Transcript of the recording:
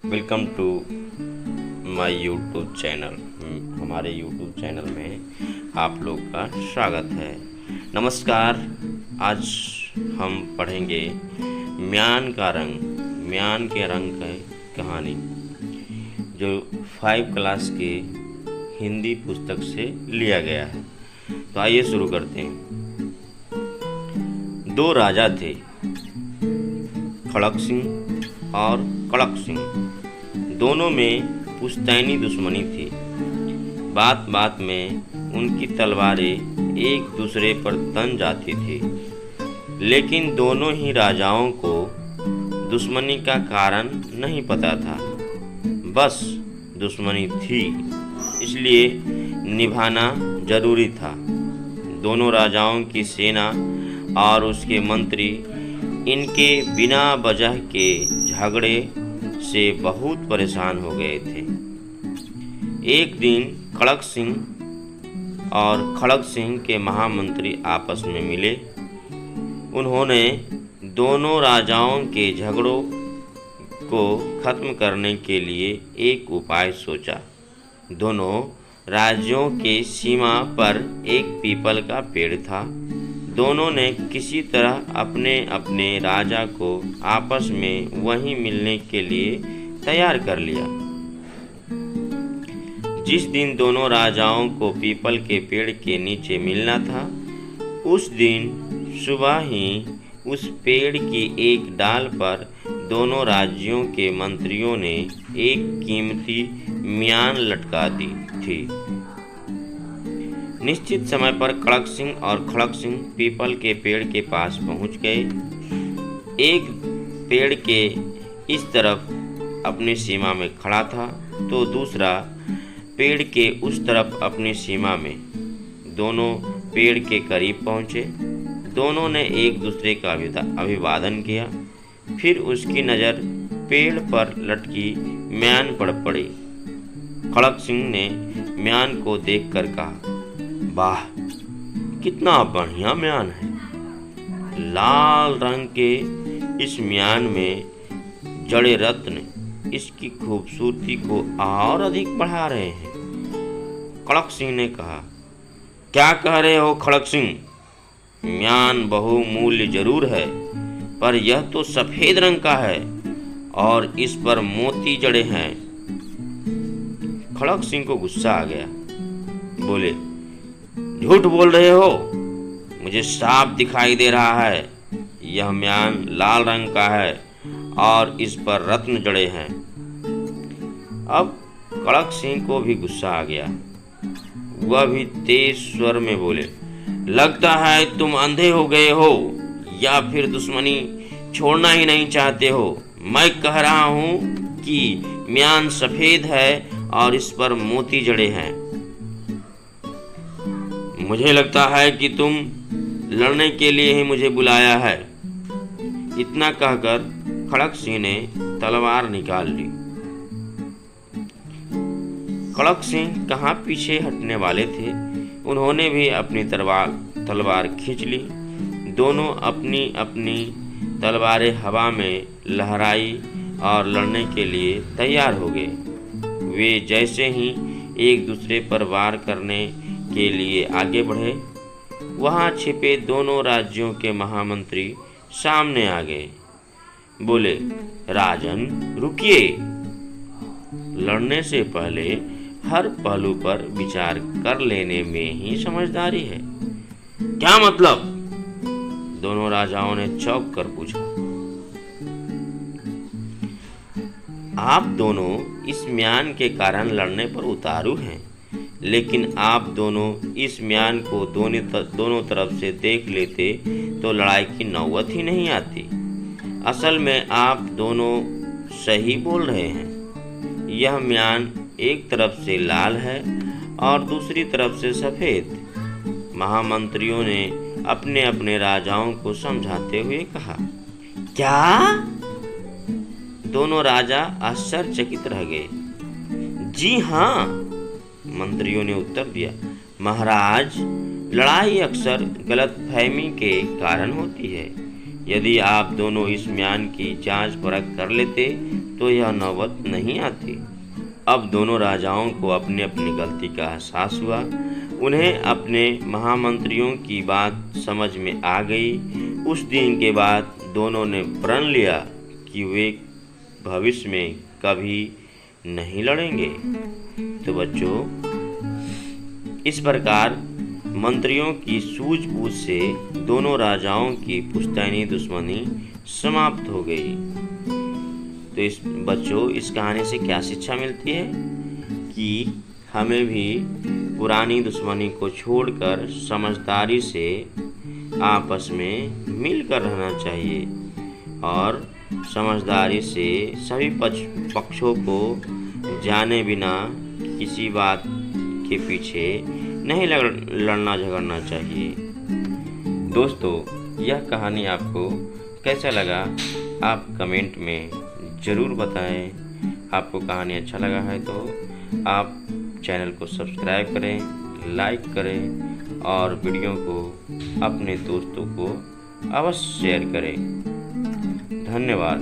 Welcome to my YouTube channel. हमारे YouTube channel में आप लोग का स्वागत है। नमस्कार। आज हम पढ़ेंगे म्यान का रंग, म्यान के रंग की कहानी, जो 5 क्लास के हिंदी पुस्तक से लिया गया है। तो आइए शुरू करते हैं। 2 राजा थे, खड़क सिंह और कड़क सिंह। दोनों में पुश्तैनी दुश्मनी थी। बात बात में उनकी तलवारें एक दूसरे पर तन जाती थी, लेकिन दोनों ही राजाओं को दुश्मनी का कारण नहीं पता था। बस दुश्मनी थी, इसलिए निभाना जरूरी था। दोनों राजाओं की सेना और उसके मंत्री इनके बिना वजह के झगड़े से बहुत परेशान हो गए थे। एक दिन कड़क सिंह और खड़क सिंह के महामंत्री आपस में मिले। उन्होंने दोनों राजाओं के झगड़ों को खत्म करने के लिए एक उपाय सोचा। दोनों राज्यों के सीमा पर एक पीपल का पेड़ था। दोनों ने किसी तरह अपने अपने राजा को आपस में वहीं मिलने के लिए तैयार कर लिया। जिस दिन दोनों राजाओं को पीपल के पेड़ के नीचे मिलना था, उस दिन सुबह ही उस पेड़ की एक डाल पर दोनों राज्यों के मंत्रियों ने एक कीमती म्यान लटका दी थी। निश्चित समय पर कड़क सिंह और खड़क सिंह पीपल के पेड़ के पास पहुंच गए। एक पेड़ के इस तरफ अपनी सीमा में खड़ा था, तो दूसरा पेड़ के उस तरफ अपनी सीमा में। दोनों पेड़ के करीब पहुंचे। दोनों ने एक दूसरे का अभिवादन किया। फिर उसकी नज़र पेड़ पर लटकी म्यान पर पड़ी। खड़क सिंह ने म्यान को देखकर कहा, वाह, कितना बढ़िया म्यान है। लाल रंग के इस म्यान में जड़े रत्न इसकी खूबसूरती को और अधिक बढ़ा रहे हैं। कड़क सिंह ने कहा, क्या कह रहे हो खड़क सिंह? म्यान बहुमूल्य जरूर है, पर यह तो सफेद रंग का है और इस पर मोती जड़े हैं। खड़क सिंह को गुस्सा आ गया। बोले, झूठ बोल रहे हो, मुझे साफ दिखाई दे रहा है। यह म्यान लाल रंग का है और इस पर रत्न जड़े हैं। अब कड़क सिंह को भी गुस्सा आ गया। वह भी तेज स्वर में बोले, लगता है तुम अंधे हो गए हो या फिर दुश्मनी छोड़ना ही नहीं चाहते हो। मैं कह रहा हूं कि म्यान सफेद है और इस पर मोती जड़े हैं। मुझे लगता है कि तुम लड़ने के लिए ही मुझे बुलाया है। इतना कहकर खड़क सिंह ने तलवार निकाल ली। खड़क सिंह कहाँ पीछे हटने वाले थे। उन्होंने भी अपनी तलवार खींच ली। दोनों अपनी अपनी तलवारें हवा में लहराई और लड़ने के लिए तैयार हो गए। वे जैसे ही एक दूसरे पर वार करने के लिए आगे बढ़े, वहां छिपे दोनों राज्यों के महामंत्री सामने आ गए। बोले, राजन रुकिए। लड़ने से पहले हर पहलू पर विचार कर लेने में ही समझदारी है। क्या मतलब? दोनों राजाओं ने चौंक कर पूछा। आप दोनों इस म्यान के कारण लड़ने पर उतारू हैं, लेकिन आप दोनों इस म्यान को दोनों तरफ से देख लेते तो लड़ाई की नौबत ही नहीं आती। असल में आप दोनों सही बोल रहे हैं। यह म्यान एक तरफ से लाल है और दूसरी तरफ से सफेद। महामंत्रियों ने अपने अपने राजाओं को समझाते हुए कहा। क्या? दोनों राजा आश्चर्यचकित रह गए। जी हाँ, मंत्रियों ने उत्तर दिया। महाराज, लड़ाई अक्सर गलतफहमी के कारण होती है। यदि आप दोनों इस म्यान की जांच परख कर लेते तो यह नौबत नहीं आती। अब दोनों राजाओं को अपनी अपनी गलती का एहसास हुआ। उन्हें अपने महामंत्रियों की बात समझ में आ गई। उस दिन के बाद दोनों ने प्रण लिया कि वे भविष्य में कभी नहीं लड़ेंगे। तो बच्चों, इस प्रकार मंत्रियों की सूझबूझ से दोनों राजाओं की पुश्तैनी दुश्मनी समाप्त हो गई। तो इस कहानी से क्या शिक्षा मिलती है कि हमें भी पुरानी दुश्मनी को छोड़कर समझदारी से आपस में मिलकर रहना चाहिए और समझदारी से सभी पक्षों को जाने बिना किसी बात के पीछे नहीं लड़ना झगड़ना चाहिए। दोस्तों, यह कहानी आपको कैसा लगा आप कमेंट में ज़रूर बताएं। आपको कहानी अच्छा लगा है तो आप चैनल को सब्सक्राइब करें, लाइक करें और वीडियो को अपने दोस्तों को अवश्य शेयर करें। धन्यवाद।